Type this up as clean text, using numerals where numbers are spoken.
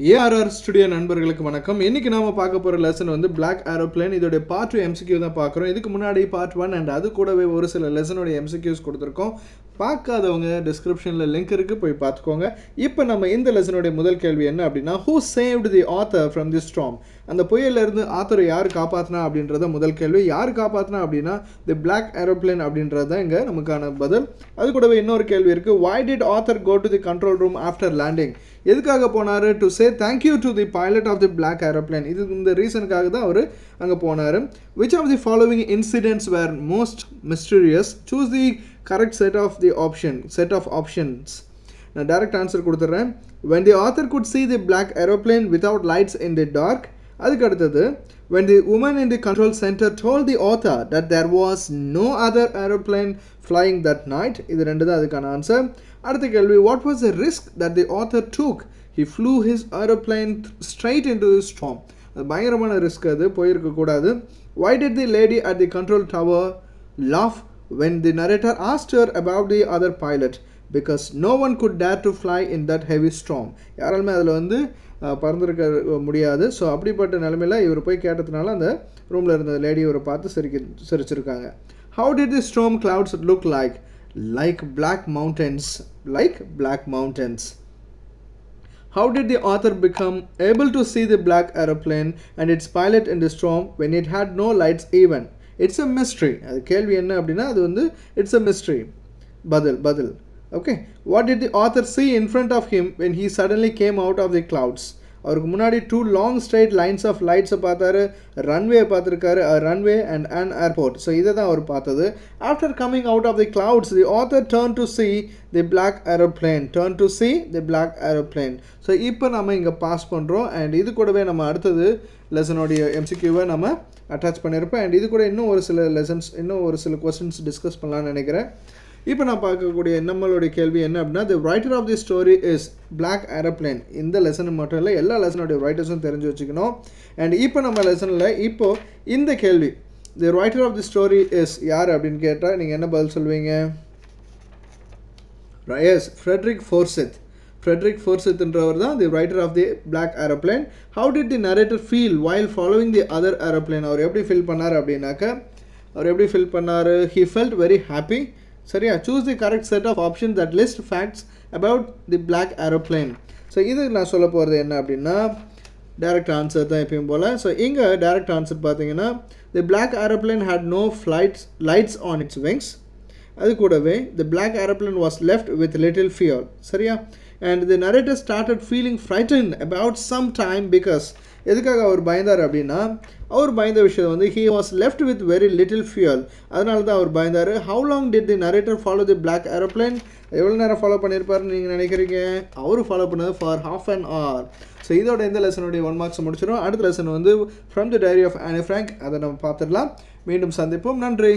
ARR studio நண்பர்களுக்கு வணக்கம். இன்னைக்கு நாம பார்க்க போற லெசன் வந்து Black Aeroplane. இதோட பார்ட் 2 MCQ தான் பார்க்குறோம். இதுக்கு முன்னாடி பார்ட் 1 அண்ட் அது கூடவே ஒரு சில லெசனோட MCQs கொடுத்துருக்கோம். பார்க்காதவங்க டிஸ்கிரிப்ஷனில் லிங்க் இருக்குது, போய் பார்த்துக்கோங்க. இப்போ நம்ம இந்த லெசனுடைய முதல் கேள்வி என்ன அப்படின்னா, who saved the author from the storm? அந்த புயலிருந்து ஆத்தரை யார் காப்பாற்றினா அப்படின்றத முதல் கேள்வி. யார் காப்பாற்றினா அப்படின்னா தி Black Aeroplane அப்படின்றது தான் இங்கே நமக்கான பதில். அது கூடவே இன்னொரு கேள்வி இருக்குது, why did author go to the control room after landing? எதுக்காக போனார்? To say thank you to the pilot of the black aeroplane. இது இந்த ரீசனுக்காக தான் அவர் அங்கே போனார். Which of the following incidents were most mysterious? Choose the correct set of options. நான் டைரக்ட் ஆன்சர் கொடுத்துட்றேன். when the author could see the black aeroplane without lights in the dark. அதுக்கு அடுத்தது, when the woman in the control center told the author that there was no other aeroplane flying that night. இது ரெண்டு தான் அதுக்கான answer. அடுத்த கேள்வி, what was the risk that the author took? He flew his aeroplane straight into the storm. அது பயங்கரமான risk, அது போயிருக்கக்கூடாது. Why did the lady at the control tower laugh when the narrator asked her about the other pilot? Because no one could dare to fly in that heavy storm. யாராலுமே அதில் வந்து பறந்துருக்க முடியாது. So அப்படிப்பட்ட நிலைமையில் இவர் போய் கேட்டதுனால அந்த ரூமில் இருந்த லேடி இவரை பார்த்து சிரிச்சிருக்காங்க. How did the storm clouds look like? Like black mountains. How did the author become able to see the black aeroplane and its pilot in the storm when it had no lights even? It's a mystery. அது கேள்வி என்ன அப்படின்னா அது வந்து it's a mystery. பதில். Okay. What did the author see in front of him when he suddenly came out of the clouds? அவருக்கு முன்னாடி 2 long straight lines of lights பார்த்தாரு, ரன்வே பார்த்துருக்காரு, runway and an airport. So இதை தான் அவர் பார்த்தது. After coming out of the clouds, the author turned to see the black aeroplane. So இப்போ நம்ம இங்கே பாஸ் பண்ணுறோம். அண்ட் இது கூடவே நம்ம அடுத்தது லெசனுடைய MCQவை நம்ம அட்டாச் பண்ணியிருப்போம். அண்ட் இது கூட இன்னும் ஒரு சில கொஸ்டின்ஸ் டிஸ்கஸ் பண்ணலான்னு நினைக்கிறேன். இப்போ நான் பார்க்கக்கூடிய நம்மளுடைய கேள்வி என்ன அப்படின்னா, the writer of the story is Black Aeroplane. இந்த லெசன் மட்டும் இல்லை, எல்லா லெசனுடைய ரைட்டர்ஸும் தெரிஞ்சு வச்சுக்கணும். அண்ட் இப்போ நம்ம லெசனில் இப்போது இந்த கேள்வி, the writer of the story is யார் அப்படின்னு கேட்டால் நீங்கள் என்ன பதில் சொல்வீங்க? எஸ், ஃப்ரெட்ரிக் ஃபோர்சித்ன்றவர் தான் the writer of the Black Aeroplane. How did the narrator feel while following the other aeroplane? அவர் எப்படி ஃபீல் பண்ணார் அப்படின்னாக்க, he felt very happy. சரியா? Choose the correct set of option that list facts about the black aeroplane. So இது நான் சொல்ல போகிறது என்ன அப்படின்னா டைரக்ட் ஆன்சர் தான் எப்பயும் போல். ஸோ இங்கே டைரக்ட் ஆன்சர் பார்த்தீங்கன்னா, the black aeroplane had no lights on its wings. அது கூடவே the black aeroplane was left with little fear. சரியா? And the narrator started feeling frightened about some time because, எதுக்காக அவர் பயந்தார் அப்படின்னா, அவர் பயந்த விஷயம் வந்து he was left with very little fuel. அதனால தான் அவர் பயந்தார். How long did the narrator follow the black aeroplane? எவ்வளோ நேரம் ஃபாலோ பண்ணியிருப்பாருன்னு நீங்கள் நினைக்கிறீங்க? அவர் ஃபாலோ பண்ணது for half an hour. So இதோட இந்த லெசனுடைய 1 மார்க்ஸ் முடிச்சிடும். அடுத்த லெசன் வந்து from the diary of Anne Frank, அதை நம்ம பார்த்துடலாம். மீண்டும் சந்திப்போம். நன்றி.